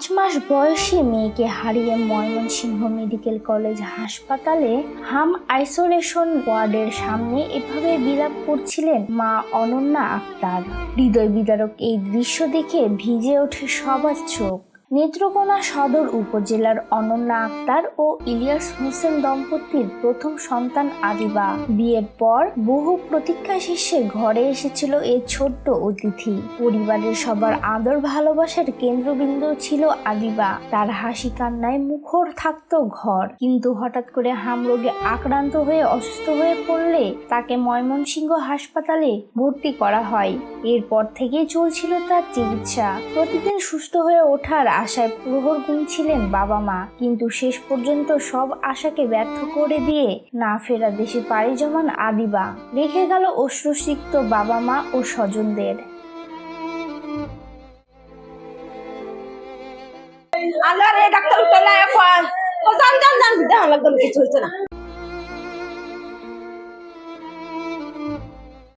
5 মাস বয়সী মেয়েকে হারিয়ে ময়মনসিংহ মেডিকেল কলেজ হাসপাতালে হাম আইসোলেশন ওয়ার্ডের সামনে এভাবে বিলাপ করছিলেন মা অনন্যা আক্তার। হৃদয় বিদারক এই দৃশ্য দেখে ভিজে ওঠে সবার চোখ। নেত্রকোনা সদর উপজেলার অনন্যা আক্তার ও ইলিয়াস হোসেন দম্পতির প্রথম সন্তান আদিবা। বিয়ের পর বহু প্রতীক্ষা শেষে ঘরে এসেছিল এই ছোট্ট অতিথি। পরিবারের সবার আদর ভালোবাসার কেন্দ্রবিন্দু ছিল আদিবা। তার হাসি কান্নায় মুখর থাকতো ঘর। কিন্তু হঠাৎ করে হাম রোগে আক্রান্ত হয়ে অসুস্থ হয়ে পড়লে তাকে ময়মনসিংহ হাসপাতালে ভর্তি করা হয়। এরপর থেকেই চলছিল তার চিকিৎসা। প্রতিদিন সুস্থ হয়ে ওঠার আশায় প্রহর গুনছিলেন বাবা মা, কিন্তু শেষ পর্যন্ত সব আশাকে ব্যর্থ করে দিয়ে না ফেরা দেশে পাড়ি জমান আদিবা রেখে গেল অশ্রুসিক্ত বাবা মা ও স্বজনদের। আল্লাহ রে ডাক্তার উঠে না এখন ও জান জান জান কিছু হচ্ছে না।